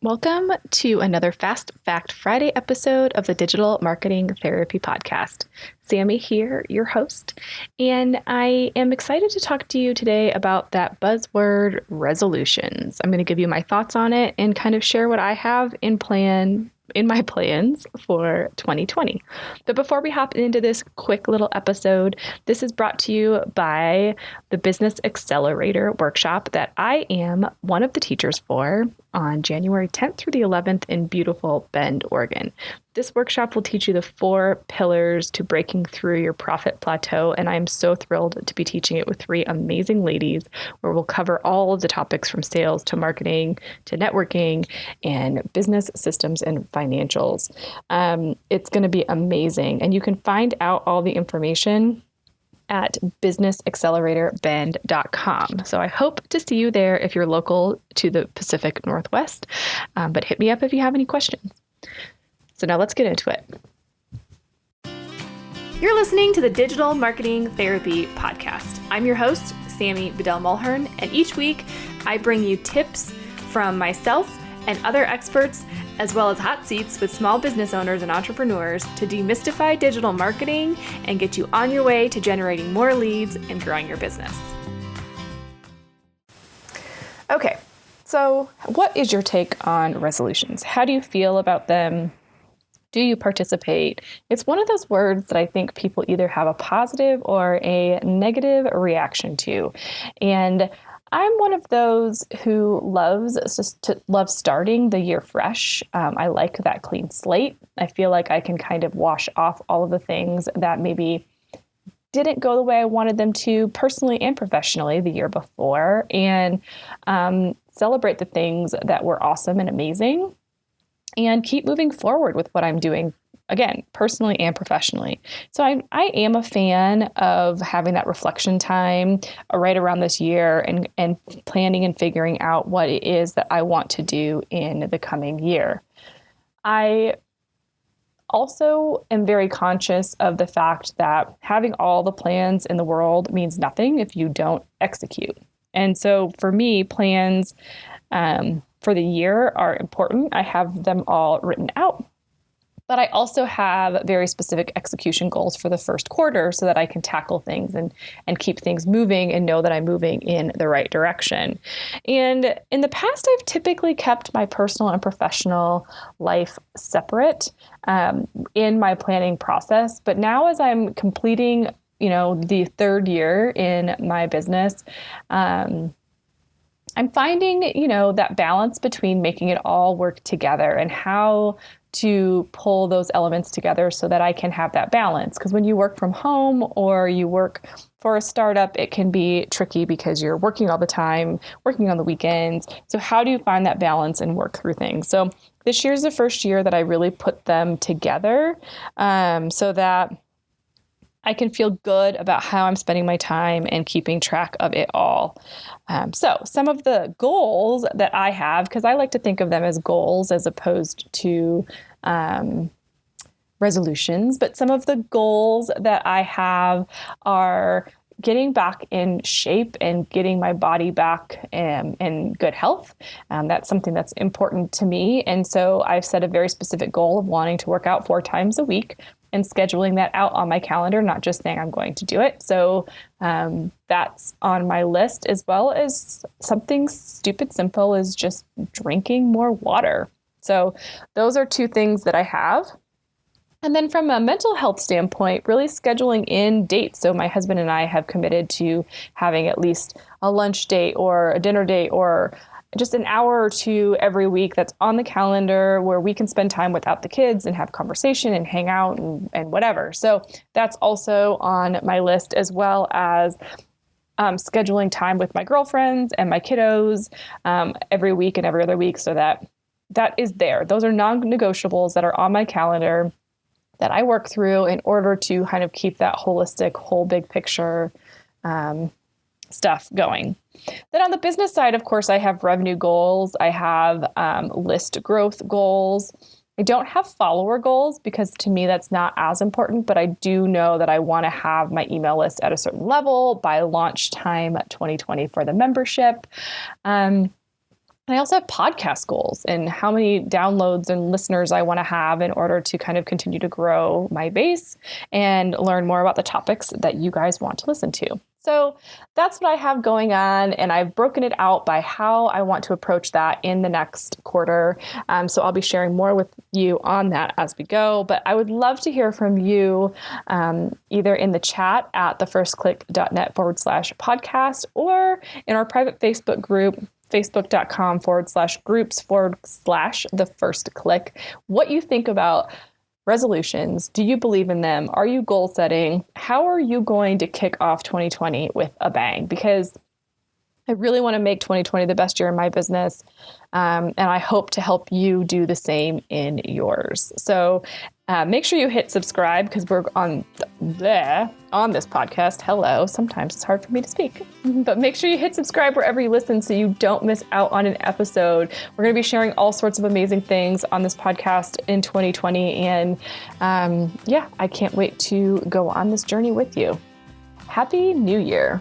Welcome to another Fast Fact Friday episode of the Digital Marketing Therapy Podcast. Sammy here, your host, and I am excited to talk to you today about that buzzword resolutions. I'm going to give you my thoughts on it and kind of share what I have in my plans for 2020. But before we hop into this quick little episode, this is brought to you by the Business Accelerator Workshop that I am one of the teachers for on January 10th through the 11th in beautiful Bend, Oregon. This workshop will teach you the 4 pillars to breaking through your profit plateau, and I'm so thrilled to be teaching it with 3 amazing ladies where we'll cover all of the topics from sales to marketing to networking and business systems and financials. It's going to be amazing, and you can find out all the information at businessacceleratorBend.com. So I hope to see you there if you're local to the Pacific Northwest, but hit me up if you have any questions. So now let's get into it. You're listening to the Digital Marketing Therapy Podcast. I'm your host, Sammy Bedell-Mulhern, and each week I bring you tips from myself and other experts, as well as hot seats with small business owners and entrepreneurs to demystify digital marketing and get you on your way to generating more leads and growing your business. Okay, so what is your take on resolutions? How do you feel about them? Do you participate? It's one of those words that I think people either have a positive or a negative reaction to. And I'm one of those who loves starting the year fresh. I like that clean slate. I feel like I can kind of wash off all of the things that maybe didn't go the way I wanted them to personally and professionally the year before, and celebrate the things that were awesome and amazing, and keep moving forward with what I'm doing, again, personally and professionally. So I am a fan of having that reflection time right around this year and planning and figuring out what it is that I want to do in the coming year. I also am very conscious of the fact that having all the plans in the world means nothing if you don't execute. And so for me, plans for the year are important. I have them all written out. But I also have very specific execution goals for the first quarter so that I can tackle things and keep things moving and know that I'm moving in the right direction. And in the past, I've typically kept my personal and professional life separate in my planning process. But now as I'm completing, the 3rd year in my business, I'm finding, that balance between making it all work together and how to pull those elements together so that I can have that balance. Because when you work from home or you work for a startup, it can be tricky because you're working all the time, working on the weekends. So how do you find that balance and work through things? So this year's the first year that I really put them together so that I can feel good about how I'm spending my time and keeping track of it all. So some of the goals that I have, because I like to think of them as goals as opposed to resolutions, but some of the goals that I have are getting back in shape and getting my body back in good health. That's something that's important to me. And so I've set a very specific goal of wanting to work out 4 times a week and scheduling that out on my calendar, not just saying I'm going to do it. So that's on my list, as well as something stupid simple as just drinking more water. So those are 2 things that I have. And then from a mental health standpoint, really scheduling in dates. So my husband and I have committed to having at least a lunch date or a dinner date or just an hour or 2 every week that's on the calendar where we can spend time without the kids and have conversation and hang out and whatever. So that's also on my list, as well as scheduling time with my girlfriends and my kiddos every week and every other week, so that is there. Those are non-negotiables that are on my calendar that I work through in order to kind of keep that holistic, whole big picture stuff going. Then on the business side, of course, I have revenue goals. I have list growth goals. I don't have follower goals because to me that's not as important, but I do know that I want to have my email list at a certain level by launch time 2020 for the membership. And I also have podcast goals and how many downloads and listeners I want to have in order to kind of continue to grow my base and learn more about the topics that you guys want to listen to. So that's what I have going on, and I've broken it out by how I want to approach that in the next quarter. So I'll be sharing more with you on that as we go, but I would love to hear from you either in the chat at thefirstclick.net/podcast or in our private Facebook group, facebook.com/groups/the first click, what you think about resolutions. Do you believe in them? Are you goal setting? How are you going to kick off 2020 with a bang? Because I really want to make 2020 the best year in my business. And I hope to help you do the same in yours. So make sure you hit subscribe because we're on this podcast. Hello. Sometimes it's hard for me to speak, but make sure you hit subscribe wherever you listen so you don't miss out on an episode. We're going to be sharing all sorts of amazing things on this podcast in 2020. And I can't wait to go on this journey with you. Happy New Year.